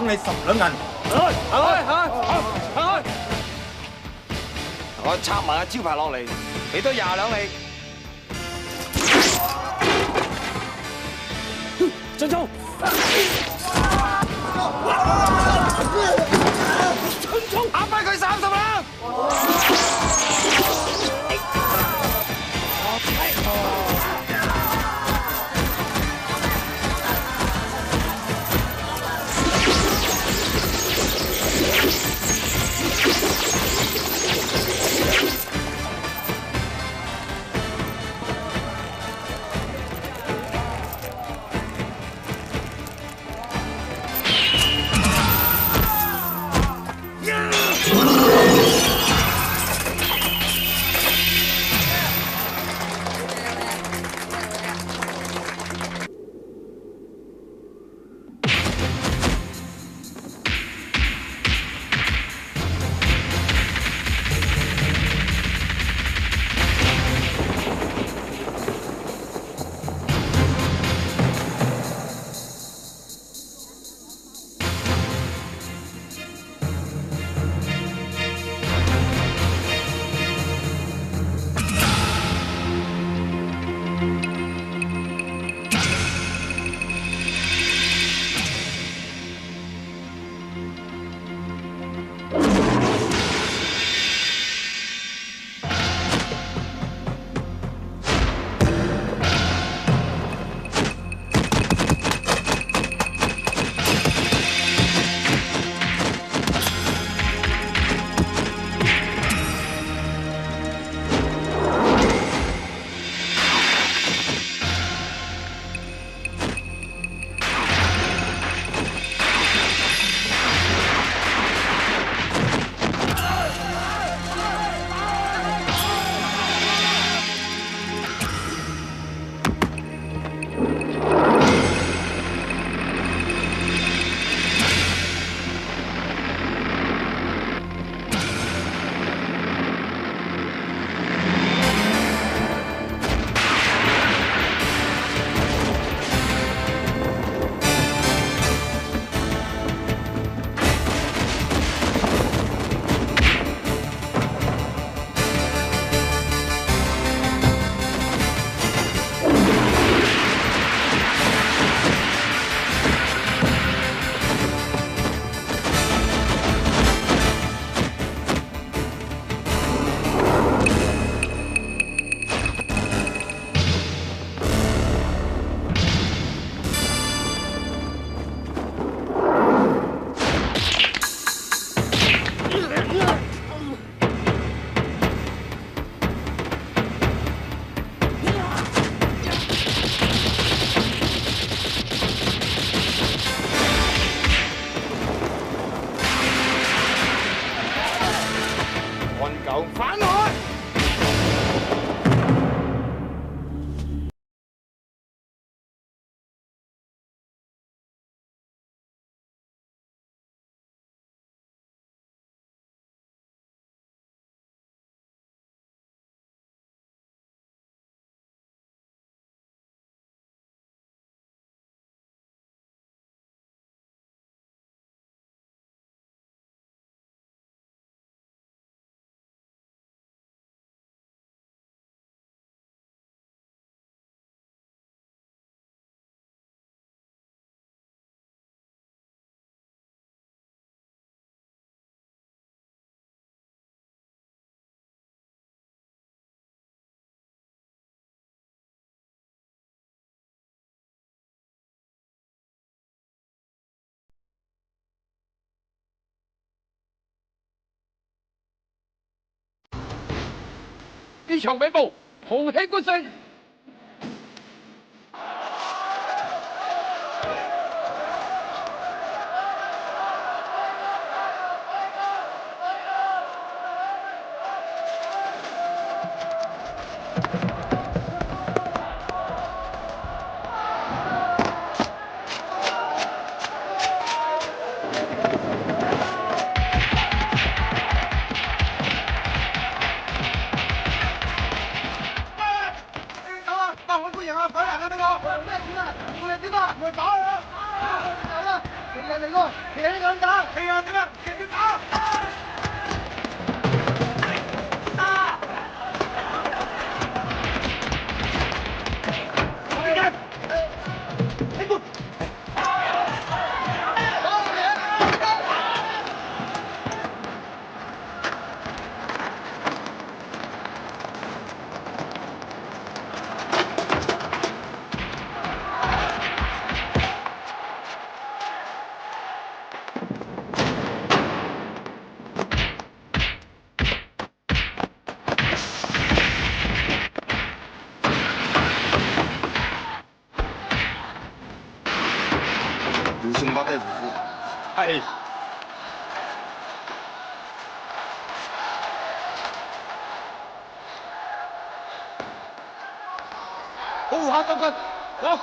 你10兩銀。行開！我拆埋個招牌落嚟，俾多20兩你。進衝！打翻佢30兩。反開！呢場比武，豪氣冠勝。人嚟㗎，企喺咁打，企啊點啊，企住打！刘兄把带夫妇，係保護下周軍，走！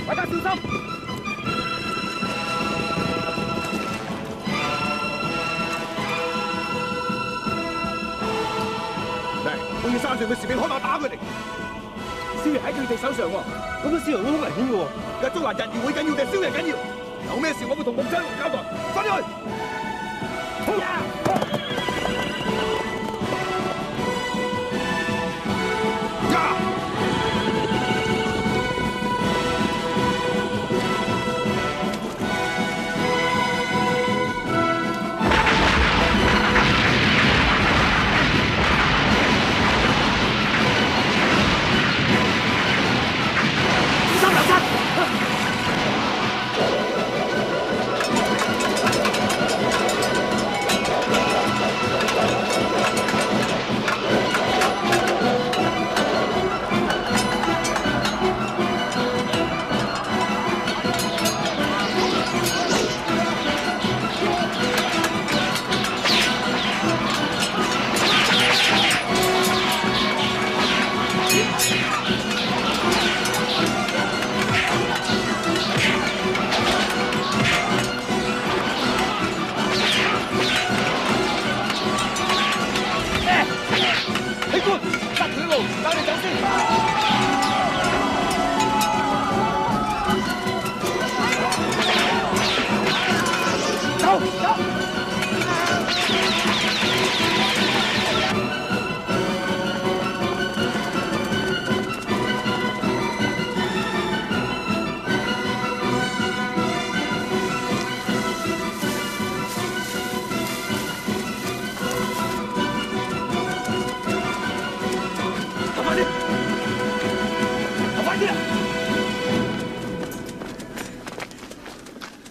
大家小心！嚟，我要山上嘅士兵開馬打佢哋。少爺喺佢哋手上喎，咁樣消防會好危險嘅喎。日中環日遙會緊要定係少爺緊要？有咩事我會同木張龍交代。快啲去！好呀！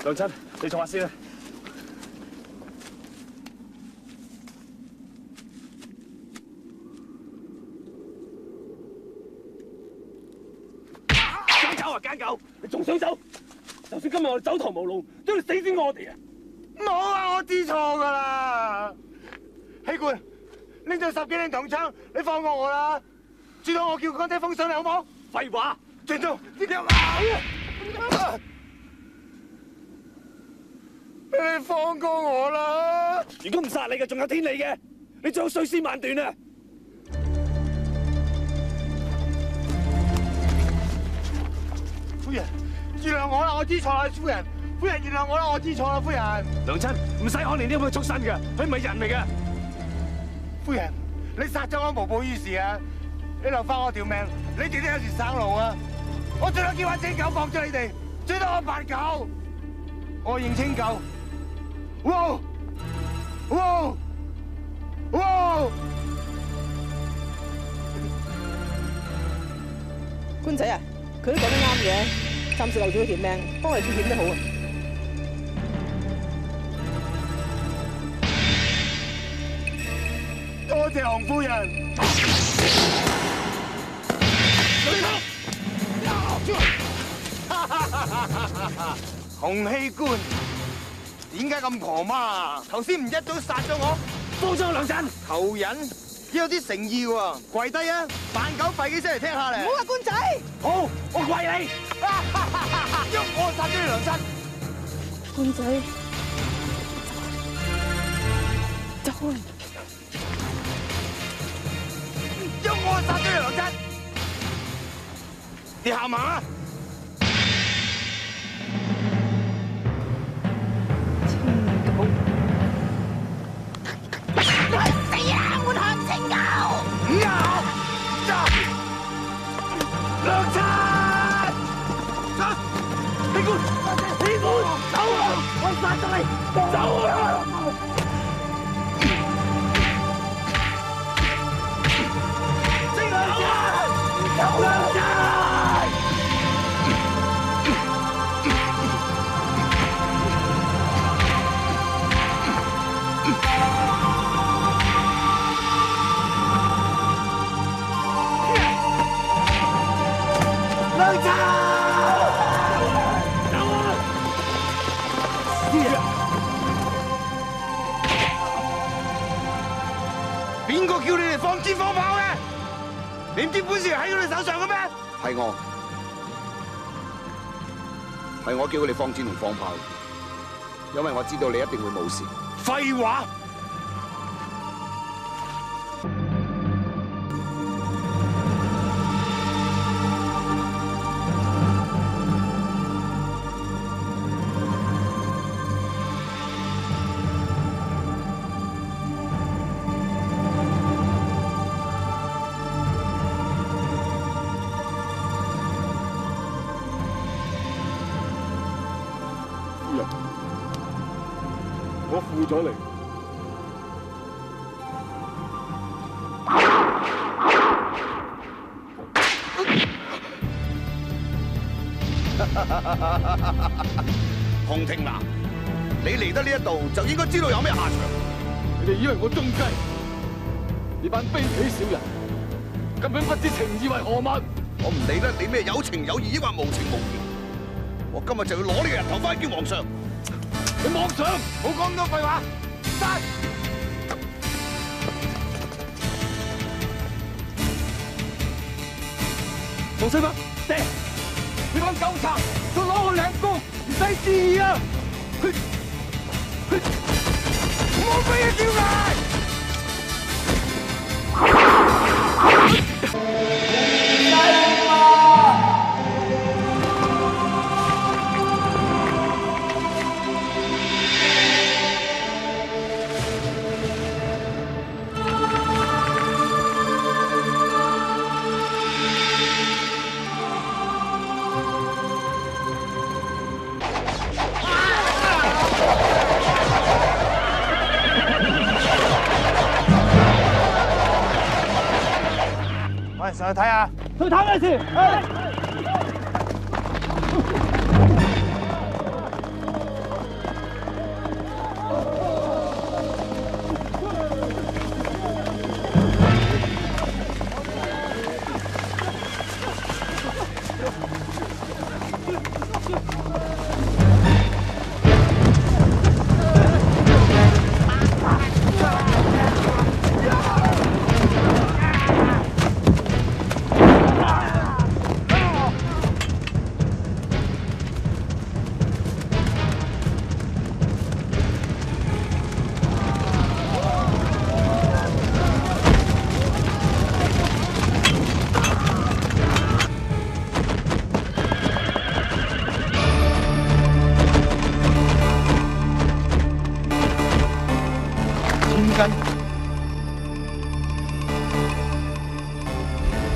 梁親，你坐下先啦。奸狗啊奸狗！你仲想走？就算今日我哋走投無路，都要死先我哋啊！冇啊！我知錯噶啦。希官，拎咗10幾領銅槍，你放過我啦！最多我叫乾爹封信你好冇？廢話，鄭總，你點啊？你放過我啦！如果唔殺你嘅，仲有天理嘅，你仲有碎屍萬段啊！夫人，原諒我啦，我知錯啦，夫人。夫人原諒我啦，我知錯啦，夫人。娘親，唔使可憐呢咁嘅畜生㗎，佢唔係人嚟㗎。夫人，你殺咗我無補於事啊！你留翻我條命，你哋都有時省路啊！我最多叫阿清狗放咗你哋，最多我扮狗，我認清狗。哇！哇！哇！官仔啊，佢都講得啱嘅，暫時留住佢條命，幫我哋脫險都好啊。多謝洪夫人。洪熙官，點解咁婆媽？頭先唔一早殺咗我？放咗我兩陣。求人要有啲誠意喎，跪低啊！扮狗吠起聲嚟聽下嚟。唔好啊，官仔。好，我跪你。喐我殺咗你娘親。官仔，走開。喐我殺咗你娘親。你下馬。邊個叫你哋放箭放炮嘅？你唔知本事喺我哋手上嘅咩？係我叫佢哋放箭同放炮，因為我知道你一定會冇事。廢話！我負咗你。洪庭南，你嚟得呢一度就應該知道有咩下場。你哋以為我中計？呢班卑鄙小人根本不知情義為何物。我唔理得你咩有情有義，抑或無情無義。我今日就要攞呢個人頭翻去見皇上。你妄想！冇講咁多廢話，殺！黃世伯，爹，你班狗賊，就攞我兩公，唔使旨意啊！我俾你叫嚟！喂，上去睇下。去睇咩事？快斤，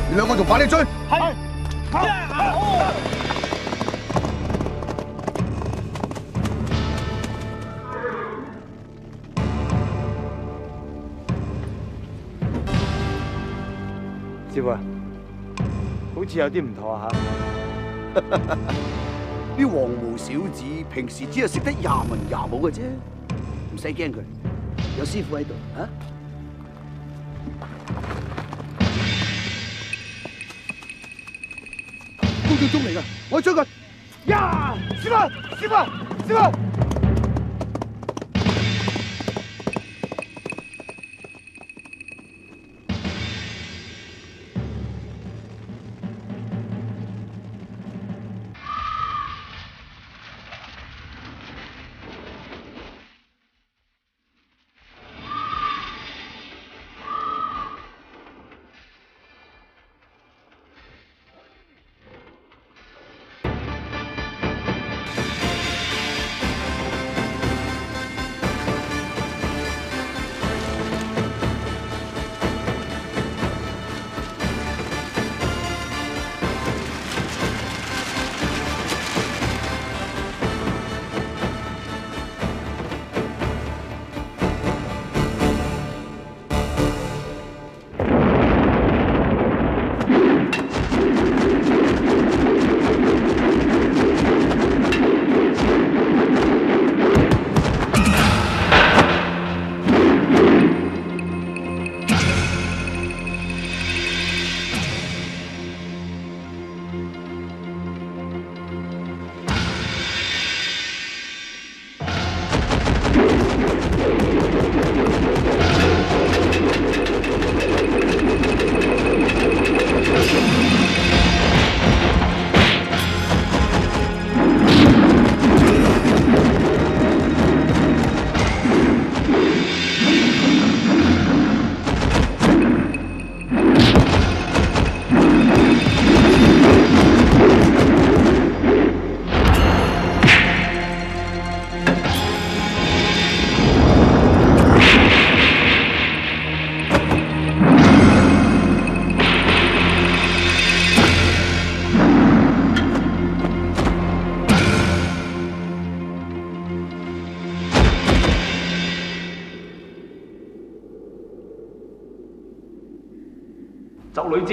你兩個同把你追。係。師傅啊，好似有啲唔妥嚇。啲黃毛小子平時只係識得廿文廿武嘅啫，唔使驚佢，有師傅喺度啊！高祖宗嚟㗎，我去追佢！呀！師傅，師傅，師傅！就女戰。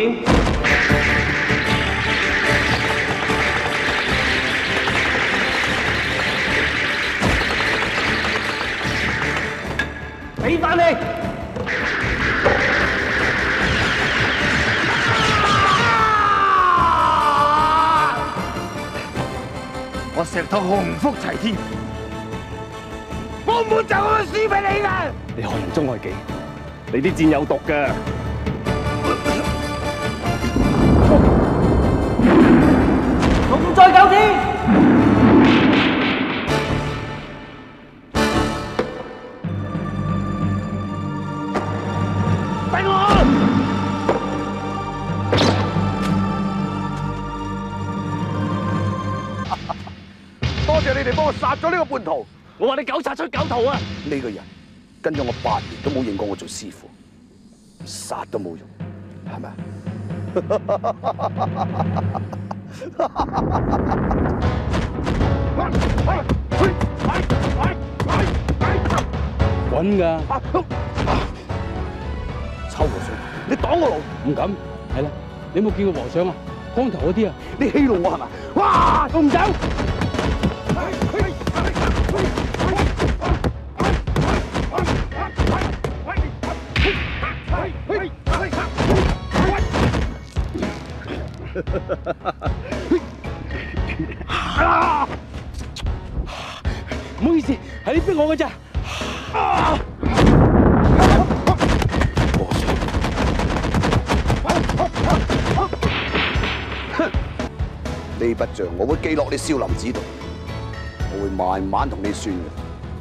俾翻你！我石頭鴻福齊天，我唔會就咁輸俾你㗎！你害人終害己，你啲箭有毒㗎！重在九天。俾我！多謝你哋幫我殺咗呢個叛徒。我話你狗殺出狗屠啊！呢個人跟咗我8年都冇認過我做師傅，殺都冇用，係咪？滾㗎！臭和尚，你擋我路？唔敢。係啦，你有冇見過和尚啊？光頭嗰啲啊？你欺辱我係咪？哇！仲唔走？唔好意思，係你逼我嘅咋。呢筆賬我會記落你少林寺度，我會慢慢同你算嘅。